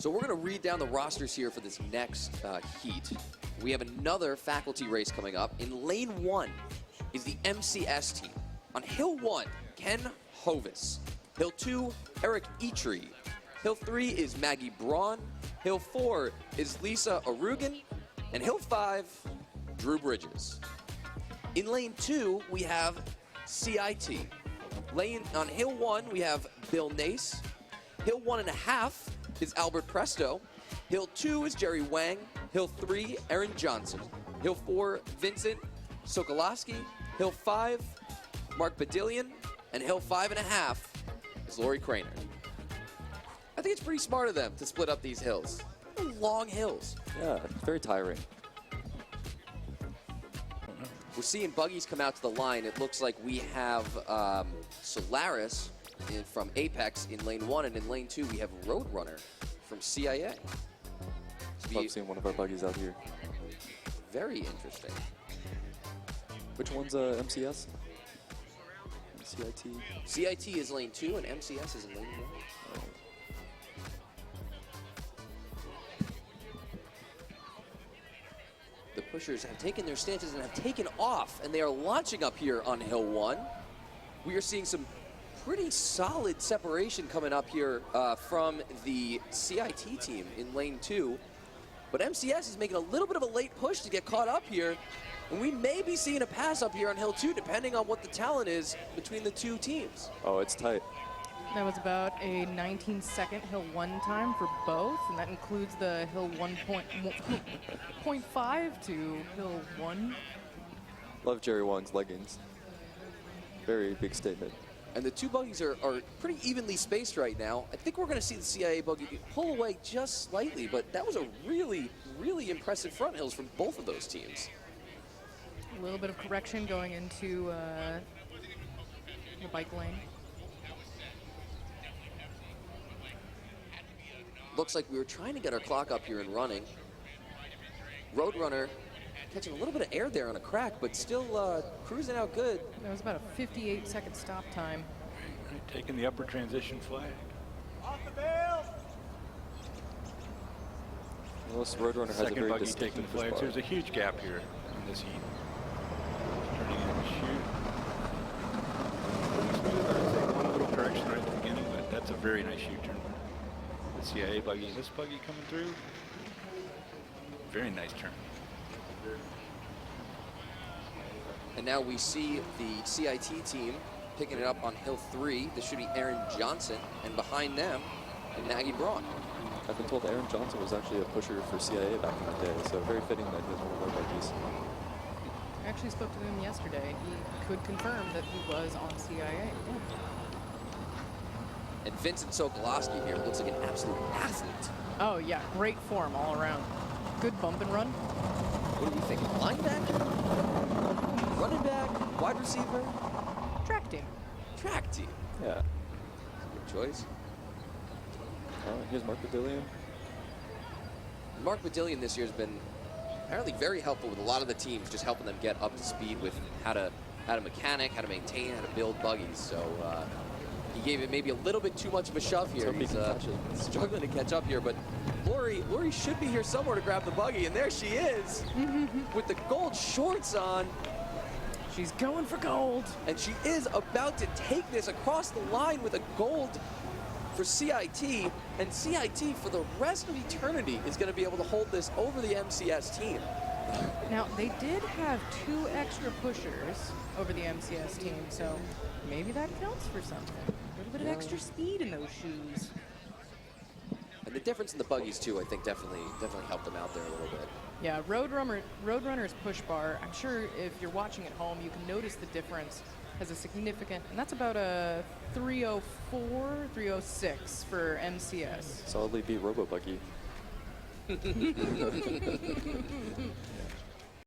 So we're going to read down the rosters here for this next heat. We have another faculty race coming up. In lane 1 is the MCS team. On hill 1, Ken Hovis. Hill 2, Eric Eitri. Hill 3 is Maggie Braun. Hill 4 is Lisa Arugan. And hill 5, Drew Bridges. In lane 2, we have CIT. On hill 1, we have Bill Nace. Hill 1.5 is Albert Presto. Hill 2 is Jerry Wang. Hill 3, Aaron Johnson. Hill 4, Vincent Sokolowski. Hill 5, Mark Badillion. And hill 5.5 is Lori Craner. I think it's pretty smart of them to split up these hills. They're long hills. Yeah, it's very tiring. We're seeing buggies come out to the line. It looks like we have Solaris from Apex in lane 1, and in lane 2 we have Roadrunner from CIA. Love seeing one of our buggies out here. Very interesting. Which one's MCS? CIT? CIT is lane 2 and MCS is in lane 1. Oh. The pushers have taken their stances and have taken off, and they are launching up here on hill 1. We are seeing some pretty solid separation coming up here from the CIT team in lane 2. But MCS is making a little bit of a late push to get caught up here. And we may be seeing a pass up here on hill 2, depending on what the talent is between the two teams. Oh, it's tight. That was about a 19-second hill 1 time for both, and that includes the hill 1.5 to hill 1. Love Jerry Wong's leggings. Very big statement. And the two buggies are pretty evenly spaced right now. I think we're going to see the CIA buggy pull away just slightly, but that was a really, really impressive front hills from both of those teams. A little bit of correction going into the bike lane. Looks like we were trying to get our clock up here and running. Roadrunner catching a little bit of air there on a crack, but still cruising out good. That was about a 58-second stop time. Right, taking the upper transition flag. Off the bales! Unless Roadrunner has a Second very buggy taking distinctive the flags. bar. There's a huge gap here in this heat. Turning in to shoot. Pretty smooth. I'd say one little correction right at the beginning, but that's a very nice shoot turn. The CIA buggy, this buggy coming through. Very nice turn. And now we see the CIT team picking it up on hill 3. This should be Aaron Johnson, and behind them, Maggie Braun. I've been told Aaron Johnson was actually a pusher for CIA back in the day, so very fitting that he was one of our buggies. I actually spoke to him yesterday. He could confirm that he was on CIA. And Vincent Sokolowski here looks like an absolute athlete. Oh yeah, great form all around. Good bump and run. What do we think? Linebacker? Running back? Wide receiver? Track team. Track team. Yeah. Good choice. Here's Mark Badillion. Mark Badillion this year has been apparently very helpful with a lot of the teams, just helping them get up to speed with how to mechanic, how to maintain, how to build buggies. So he gave it maybe a little bit too much of a shove here. He's struggling to catch up here, but Lori should be here somewhere to grab the buggy, and there she is with the gold shorts on. She's going for gold. And she is about to take this across the line with a gold for CIT, and CIT for the rest of eternity is going to be able to hold this over the MCS team. Now, they did have 2 extra pushers over the MCS team, so maybe that counts for something. A little bit of extra speed in those shoes. And the difference in the buggies too, I think definitely helped them out there a little bit. Yeah, Roadrunner's push bar, I'm sure if you're watching at home, you can notice the difference has a significant, and that's about a 304, 306 for MCS. Solidly beat Robo Buggy.